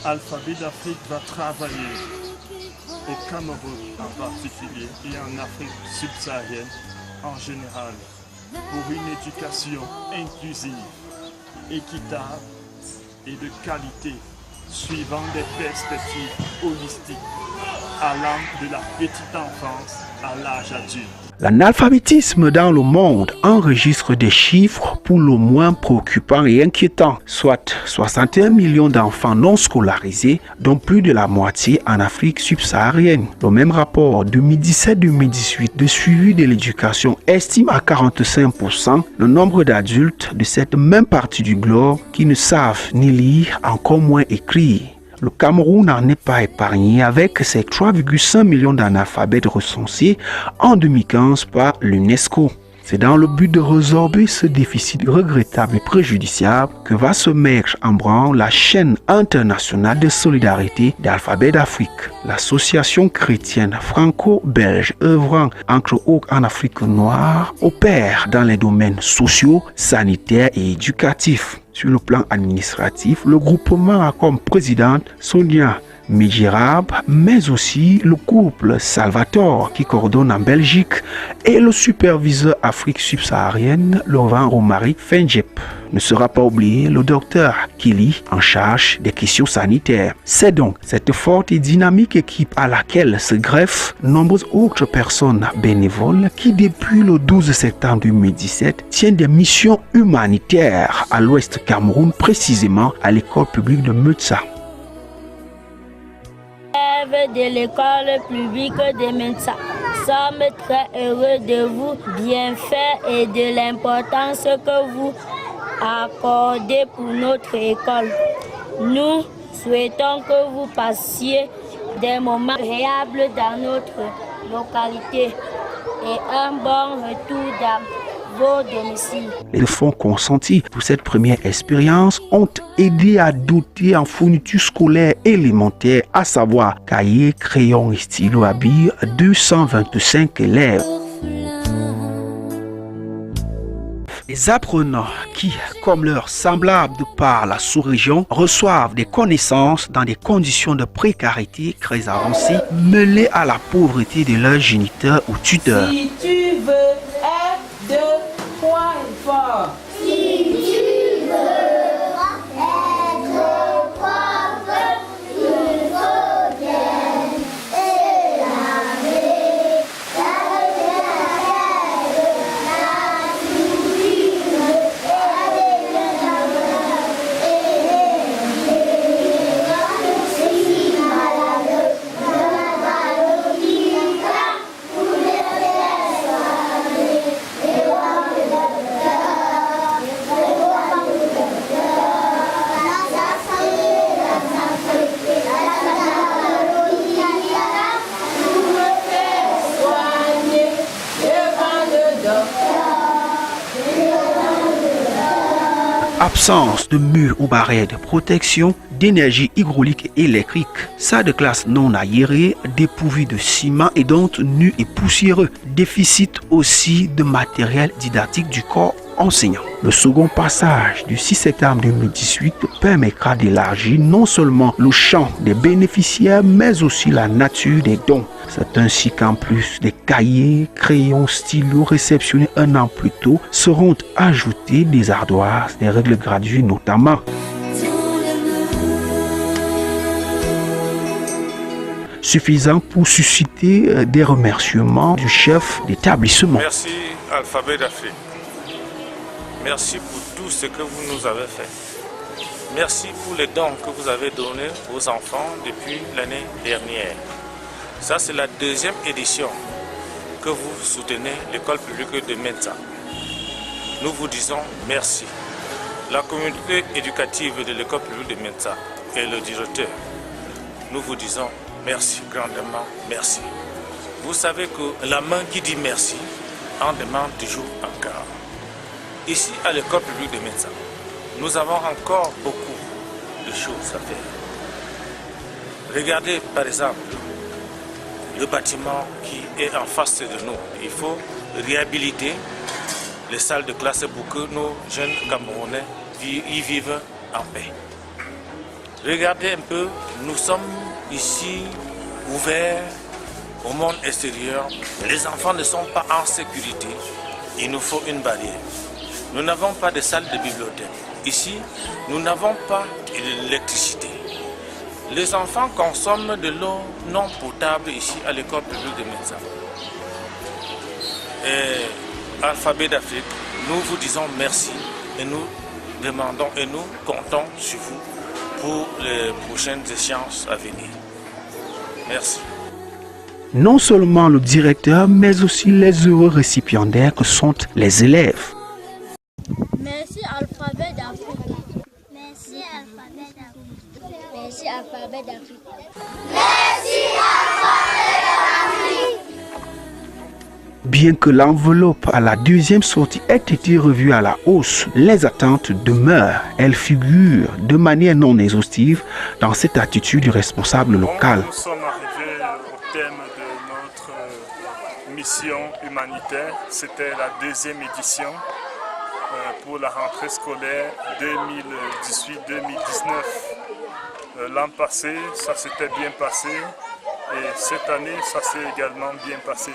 Alphabet d'Afrique va travailler au Cameroun en particulier et en Afrique subsaharienne en général pour une éducation inclusive, équitable et de qualité suivant des perspectives holistiques allant de la petite enfance à l'âge adulte. L'analphabétisme dans le monde enregistre des chiffres pour le moins préoccupants et inquiétants, soit 61 millions d'enfants non scolarisés, dont plus de la moitié en Afrique subsaharienne. Le même rapport 2017-2018 de suivi de l'éducation estime à 45% le nombre d'adultes de cette même partie du globe qui ne savent ni lire, encore moins écrire. Le Cameroun n'en est pas épargné avec ses 3,5 millions d'analphabètes recensés en 2015 par l'UNESCO. C'est dans le but de résorber ce déficit regrettable et préjudiciable que va se mettre en branle la chaîne internationale de solidarité d'Alphabet d'Afrique. L'association chrétienne franco-belge œuvrant entre autres en Afrique noire opère dans les domaines sociaux, sanitaires et éducatifs. Sur le plan administratif, le groupement a comme présidente Sonia Medjirab, mais aussi le couple Salvatore qui coordonne en Belgique et le superviseur Afrique subsaharienne Laurent Romary Fenjep. Ne sera pas oublié le docteur Kili en charge des questions sanitaires. C'est donc cette forte et dynamique équipe à laquelle se greffent nombreuses autres personnes bénévoles qui depuis le 12 septembre 2017 tiennent des missions humanitaires à l'ouest Cameroun, précisément à l'école publique de Mutsa. De l'école publique de Mutsa. Sommes très heureux de vos bienfaits et de l'importance que vous accordez pour notre école. Nous souhaitons que vous passiez des moments agréables dans notre localité et un bon retour dans vos domiciles. Les fonds consentis pour cette première expérience ont aidé à doter en fournitures scolaires élémentaires, à savoir cahiers, crayons et stylos à billes, 225 élèves. Les apprenants qui, comme leurs semblables de par la sous-région, reçoivent des connaissances dans des conditions de précarité très avancées, mêlées à la pauvreté de leurs géniteurs ou tuteurs. Si tu veux être de point fort. Si tu veux être propre, il faut bien élaver Absence de murs ou barrières de protection, d'énergie hydraulique et électrique, salle de classe non aérée, dépourvue de ciment et donc nu et poussiéreux, déficit aussi de matériel didactique du corps enseignant. Le second passage du 6 septembre 2018 permettra d'élargir non seulement le champ des bénéficiaires, mais aussi la nature des dons. C'est ainsi qu'en plus des cahiers, crayons, stylos réceptionnés un an plus tôt, seront ajoutés des ardoises, des règles graduées notamment. Suffisant pour susciter des remerciements du chef d'établissement. Merci Alphabet d'Afrique. Merci pour tout ce que vous nous avez fait. Merci pour les dons que vous avez donnés aux enfants depuis l'année dernière. Ça, c'est la deuxième édition que vous soutenez l'école publique de Mutsa. Nous vous disons merci. La communauté éducative de l'école publique de Mutsa et le directeur, nous vous disons merci, grandement merci. Vous savez que la main qui dit merci en demande toujours encore. Ici, à l'école publique de Mutsa, nous avons encore beaucoup de choses à faire. Regardez par exemple le bâtiment qui est en face de nous. Il faut réhabiliter les salles de classe pour que nos jeunes Camerounais y vivent en paix. Regardez un peu, nous sommes ici ouverts au monde extérieur. Les enfants ne sont pas en sécurité. Il nous faut une barrière. Nous n'avons pas de salle de bibliothèque. Ici, nous n'avons pas d'électricité. Les enfants consomment de l'eau non potable ici à l'école publique de Mensa. Et Alphabet d'Afrique, nous vous disons merci et nous demandons et nous comptons sur vous pour les prochaines échéances à venir. Merci. Non seulement le directeur, mais aussi les heureux récipiendaires que sont les élèves. Merci Alphabet d'Afrique. Merci Alphabet d'Afrique. Merci Alphabet d'Afrique. Merci Alphabet d'Afrique. Bien que l'enveloppe à la deuxième sortie ait été revue à la hausse, les attentes demeurent. Elles figurent de manière non exhaustive dans cette attitude du responsable local. Nous sommes arrivés au thème de notre mission humanitaire. C'était la deuxième édition pour la rentrée scolaire 2018-2019. L'an passé, ça s'était bien passé et cette année, ça s'est également bien passé.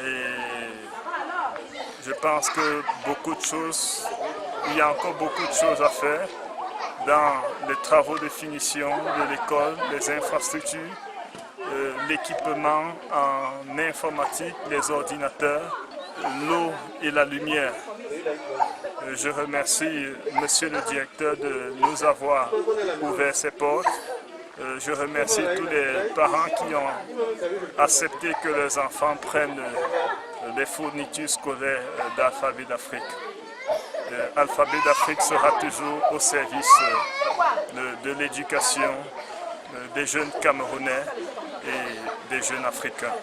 Et je pense que il y a encore beaucoup de choses à faire dans les travaux de finition de l'école, les infrastructures, l'équipement en informatique, les ordinateurs, l'eau et la lumière. Je remercie Monsieur le directeur de nous avoir ouvert ses portes. Je remercie tous les parents qui ont accepté que leurs enfants prennent les fournitures scolaires d'Alphabet d'Afrique. Alphabet d'Afrique sera toujours au service de l'éducation des jeunes Camerounais et des jeunes Africains.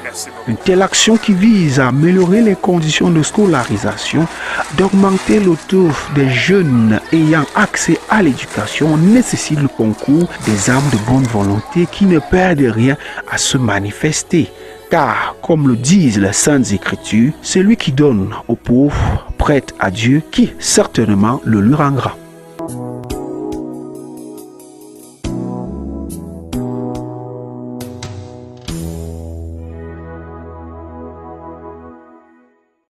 Merci beaucoup. Une telle action qui vise à améliorer les conditions de scolarisation, d'augmenter le taux des jeunes ayant accès à l'éducation nécessite le concours des âmes de bonne volonté qui ne perdent rien à se manifester. Car, comme le disent les Saintes Écritures, celui qui donne aux pauvres prête à Dieu qui certainement le lui rendra.